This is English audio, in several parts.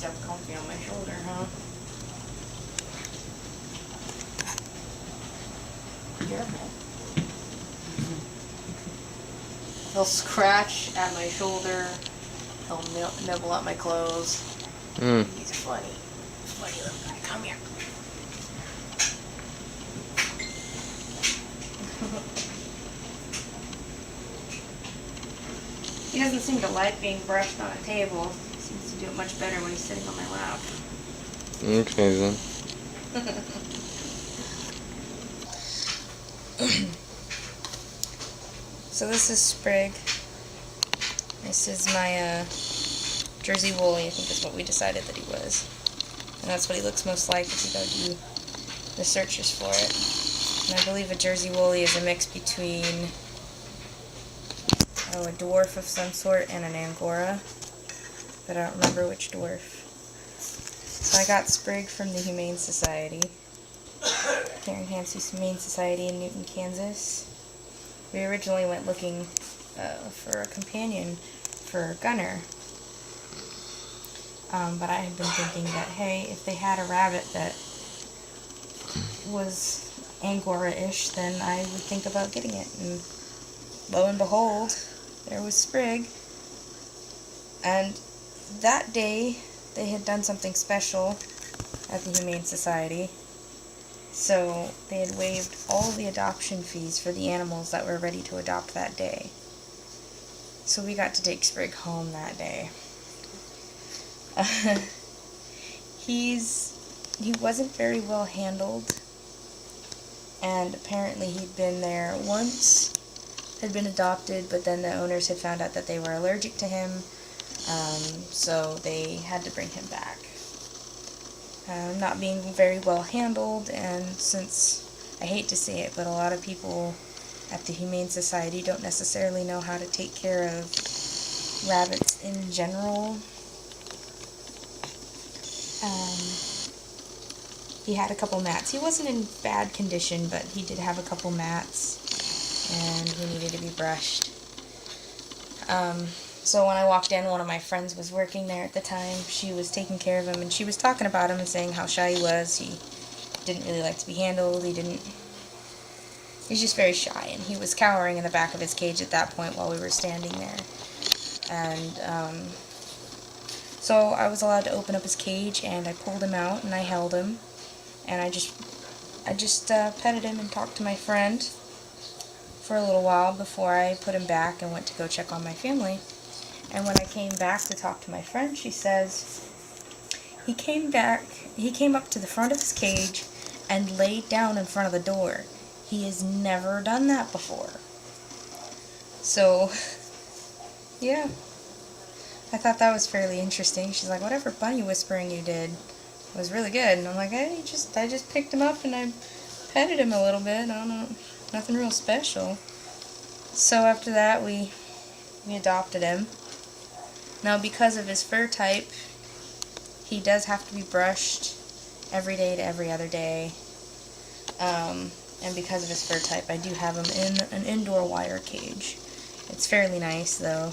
himself comfy on my shoulder, huh? Careful. He'll scratch at my shoulder. He'll nibble at my clothes. He's funny. Funny little guy. Come here. He doesn't seem to like being brushed on a table. He seems to do it much better when he's sitting on my lap. Okay then. So this is Sprig. This is my Jersey Woolly, I think is what we decided that he was. And that's what he looks most like if you go do the searches for it. And I believe a Jersey Woolly is a mix between a dwarf of some sort and an Angora. But I don't remember which dwarf. So I got Sprig from the Humane Society. Karen Hansey's Humane Society in Newton, Kansas. We originally went looking for a companion for Gunner. But I had been thinking that, hey, if they had a rabbit that was Angora-ish, then I would think about getting it. And lo and behold, there was Sprig. And that day, they had done something special at the Humane Society. So they had waived all the adoption fees for the animals that were ready to adopt that day. So we got to take Sprig home that day. He wasn't very well handled, and apparently he'd been there once, had been adopted, but then the owners had found out that they were allergic to him, so they had to bring him back. Not being very well handled, and since, I hate to say it, but a lot of people at the Humane Society don't necessarily know how to take care of rabbits in general. He had a couple mats. He wasn't in bad condition, but he did have a couple mats, and he needed to be brushed. So when I walked in, one of my friends was working there at the time. She was taking care of him, and she was talking about him and saying how shy he was. He didn't really like to be handled. He's just very shy, and he was cowering in the back of his cage at that point while we were standing there. And so I was allowed to open up his cage, and I pulled him out, and I held him, and I just petted him and talked to my friend for a little while before I put him back and went to go check on my family. And when I came back to talk to my friend, she says, he came up to the front of his cage and laid down in front of the door. He has never done that before. So, yeah. I thought that was fairly interesting. She's like, whatever bunny whispering you did was really good. And I'm like, I just picked him up and I petted him a little bit. I don't know, nothing real special. So after that, we adopted him. Now, because of his fur type, he does have to be brushed every day to every other day. And because of his fur type, I do have him in an indoor wire cage. It's fairly nice, though.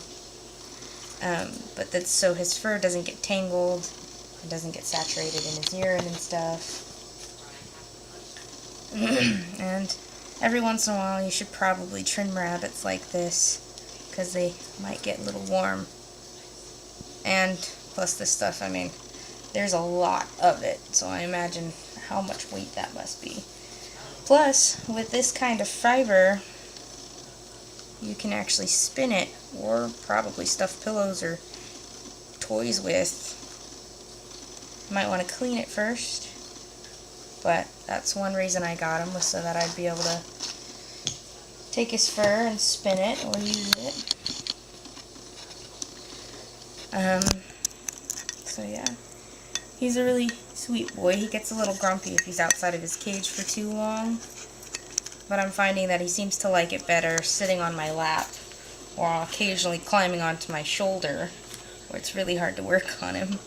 But that's so his fur doesn't get tangled, it doesn't get saturated in his urine and stuff. And every once in a while you should probably trim rabbits like this, because they might get a little warm. And plus this stuff, I mean, there's a lot of it, so I imagine how much weight that must be. Plus, with this kind of fiber, you can actually spin it, or probably stuff pillows or toys with. You might want to clean it first, but that's one reason I got him, was so that I'd be able to take his fur and spin it or use it. So yeah, he's a really sweet boy. He gets a little grumpy if he's outside of his cage for too long, but I'm finding that he seems to like it better sitting on my lap, or occasionally climbing onto my shoulder, where it's really hard to work on him.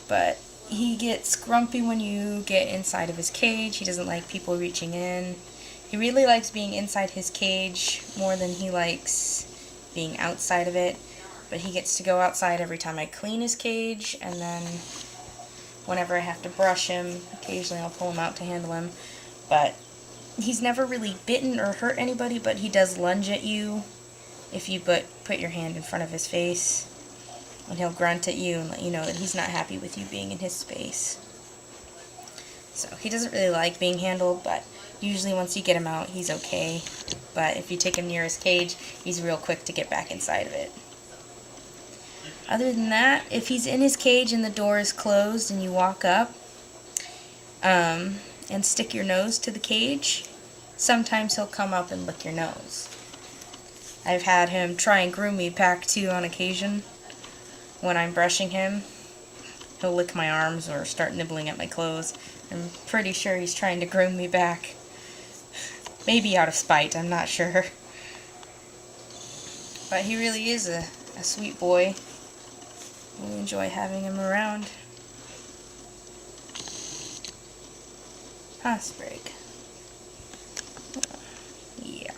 But he gets grumpy when you get inside of his cage. He doesn't like people reaching in. He really likes being inside his cage more than he likes being outside of it. But he gets to go outside every time I clean his cage, and then whenever I have to brush him, occasionally I'll pull him out to handle him. But he's never really bitten or hurt anybody, but he does lunge at you if you put your hand in front of his face. And he'll grunt at you and let you know that he's not happy with you being in his space. So he doesn't really like being handled, but usually once you get him out, he's okay. But if you take him near his cage, he's real quick to get back inside of it. Other than that, if he's in his cage and the door is closed and you walk up and stick your nose to the cage, sometimes he'll come up and lick your nose. I've had him try and groom me back too on occasion. When I'm brushing him, he'll lick my arms or start nibbling at my clothes. I'm pretty sure he's trying to groom me back. Maybe out of spite, I'm not sure. But he really is a sweet boy. We enjoy having him around. Huh, Sprig? Yeah.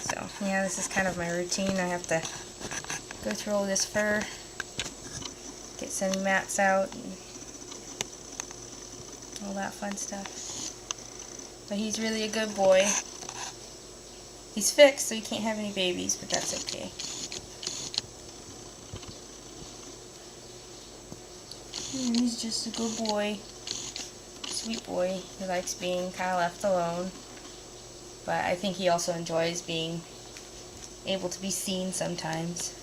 So, yeah, this is kind of my routine. I have to go through all this fur, get some mats out, and all that fun stuff. But he's really a good boy. He's fixed, so he can't have any babies, but that's okay. He's just a good boy. Sweet boy. He likes being kind of left alone. But I think he also enjoys being able to be seen sometimes.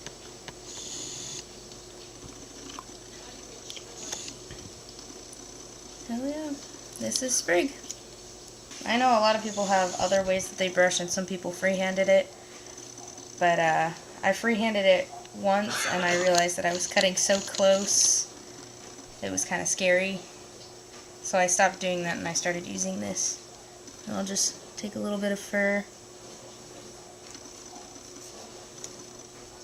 So yeah, this is Sprig. I know a lot of people have other ways that they brush, and some people free-handed it. But I free-handed it once, and I realized that I was cutting so close, it was kind of scary. So I stopped doing that, and I started using this. And I'll just take a little bit of fur.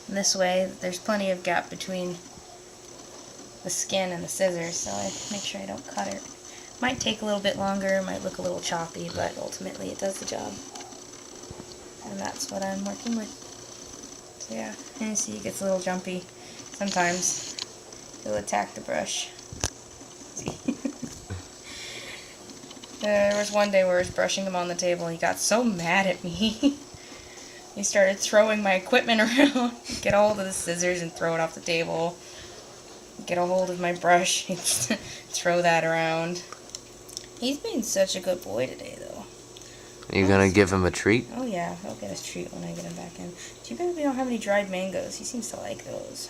And this way, there's plenty of gap between the skin and the scissors, so I make sure I don't cut it. Might take a little bit longer, might look a little choppy, but ultimately it does the job. And that's what I'm working with. So yeah, and you see it gets a little jumpy. Sometimes he'll attack the brush. See? There was one day where I was brushing him on the table, and he got so mad at me. He started throwing my equipment around. Get a hold of the scissors and throw it off the table. Get a hold of my brush and throw that around. He's been such a good boy today, though. Are you gonna give him a treat? Oh yeah, I'll get his treat when I get him back in. Too bad we don't have any dried mangoes. He seems to like those.